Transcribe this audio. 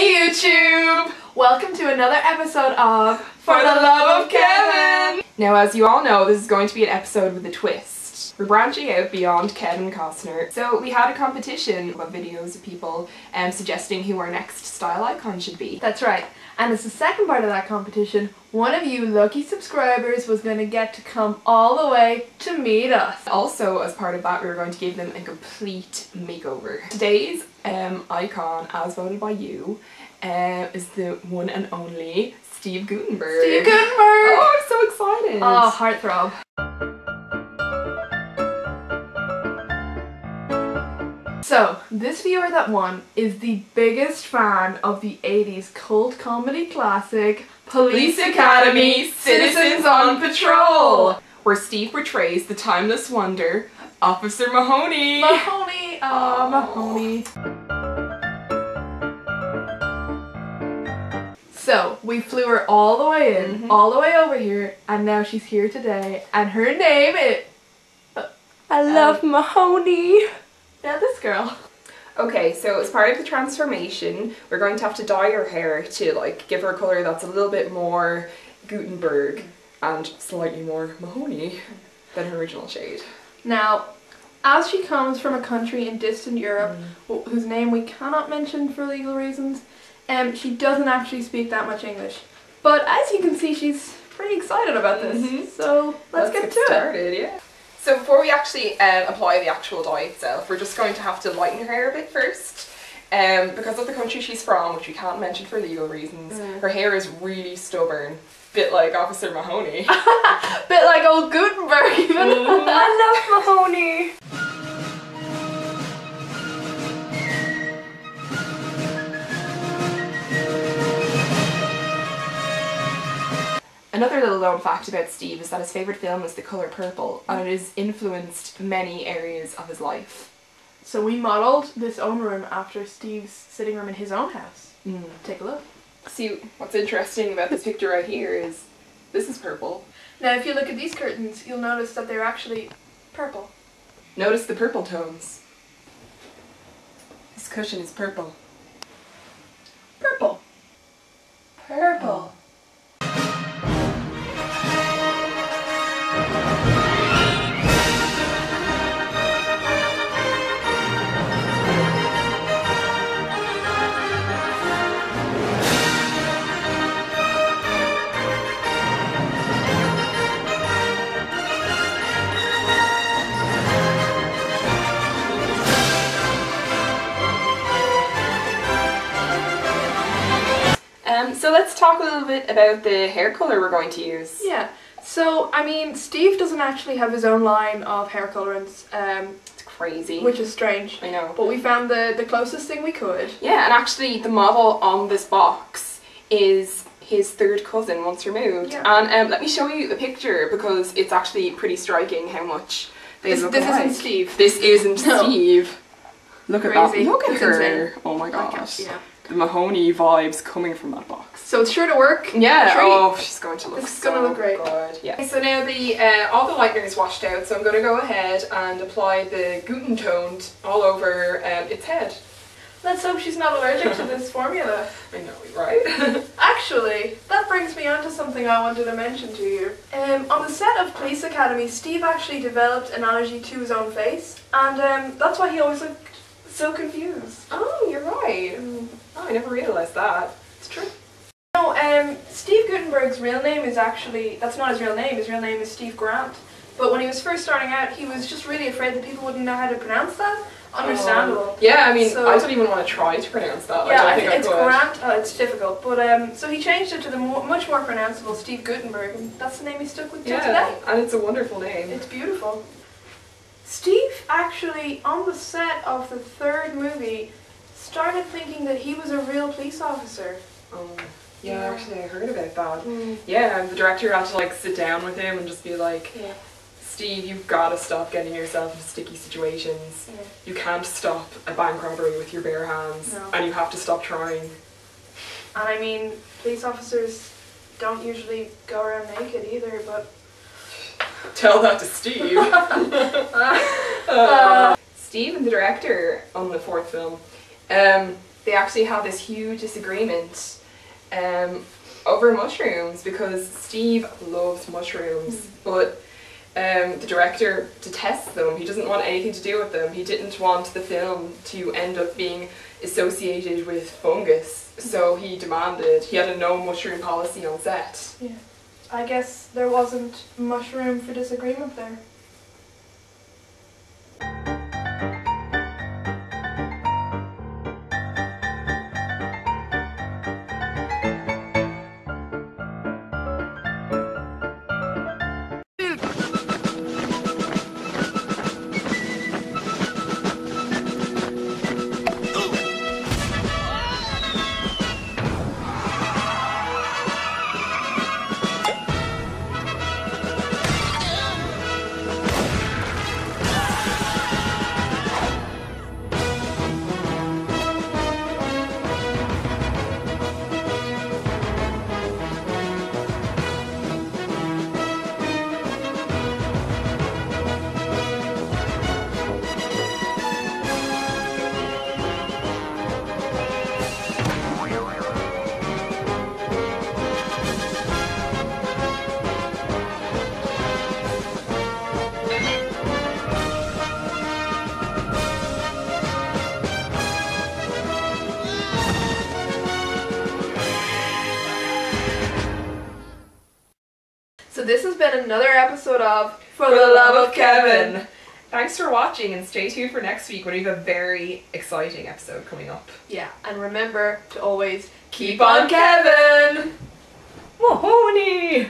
Hey YouTube! Welcome to another episode of For the Love of Kevin! Now, as you all know, this is going to be an episode with a twist. We're branching out beyond Kevin Costner. So we had a competition of videos of people suggesting who our next style icon should be. That's right. And as the second part of that competition, one of you lucky subscribers was going to get to come all the way to meet us. Also, as part of that, we were going to give them a complete makeover. Today's icon, as voted by you, is the one and only Steve Guttenberg. Steve Guttenberg! Oh, I'm so excited! Oh, heartthrob. So, this viewer that won is the biggest fan of the 80s cult comedy classic Police Academy Citizens on Patrol, where Steve portrays the timeless wonder, Officer Mahoney. Mahoney! Mahoney. So, we flew her all the way in, all the way over here, and now she's here today, and her name is... I love Mahoney. Yeah, this girl. Okay, so as part of the transformation, we're going to have to dye her hair to like give her a colour that's a little bit more Guttenberg and slightly more Mahoney than her original shade. Now, as she comes from a country in distant Europe, whose name we cannot mention for legal reasons, she doesn't actually speak that much English. But as you can see, she's pretty excited about this. So let's get started, yeah. So before we actually apply the actual dye itself, we're just going to have to lighten her hair a bit first. Because of the country she's from, which we can't mention for legal reasons, her hair is really stubborn. Bit like Officer Mahoney. Bit like old Guttenberg even. I love Mahoney. Another little known fact about Steve is that his favourite film is The Colour Purple, and it has influenced many areas of his life. So we modelled this own room after Steve's sitting room in his own house. Take a look. See, what's interesting about this picture right here is this is purple. Now if you look at these curtains, you'll notice that they're actually purple. Notice the purple tones. This cushion is purple. Purple. Purple. So let's talk a little bit about the hair colour we're going to use. Yeah, so I mean, Steve doesn't actually have his own line of hair colourants. It's crazy. Which is strange. I know. But we found the closest thing we could. Yeah, and actually the model on this box is his third cousin once removed. Yeah. And let me show you the picture because it's actually pretty striking how much they look alike. This isn't Steve. This isn't Steve. Look at that. Look at her. Insane. Oh my gosh. Yeah. The Mahoney vibes coming from that box. So it's sure to work. Yeah. Oh, she's going to look It's gonna look great. Good. Yeah. Okay, so now the all the lightener is washed out, so I'm going to go ahead and apply the Guten toned all over its head. Let's hope she's not allergic to this formula. I know, right? Actually, that brings me on to something I wanted to mention to you. On the set of Police Academy, Steve actually developed an allergy to his own face, and that's why he always looked so confused. Oh, you're right. Oh, I never realised that. It's true. No, Steve Guttenberg's real name is actually, that's not his real name is Steve Grant. But when he was first starting out, he was just really afraid that people wouldn't know how to pronounce that. Understandable. Yeah, I mean, so, I don't even want to try to pronounce that. Yeah, I don't think it's I could. Grant, it's difficult. But so he changed it to the much more pronounceable Steve Guttenberg, and that's the name he stuck with till today. And it's a wonderful name. It's beautiful. Steve actually, on the set of the third movie, started thinking that he was a real police officer. Yeah, actually I heard about that. Yeah, and the director had to like sit down with him and just be like, Steve, you've got to stop getting yourself into sticky situations. You can't stop a bank robbery with your bare hands, and you have to stop trying. And I mean, police officers don't usually go around naked either, but... Tell that to Steve. Steve and the director on the fourth film they actually have this huge disagreement over mushrooms, because Steve loves mushrooms, but the director detests them. He doesn't want anything to do with them. He didn't want the film to end up being associated with fungus, so he had a no mushroom policy on set. Yeah. I guess there wasn't much room for disagreement there. So this has been another episode of For the Love of Kevin. Thanks for watching, and stay tuned for next week when we have a very exciting episode coming up. Yeah, and remember to always Keep on Kevin! Mahoney!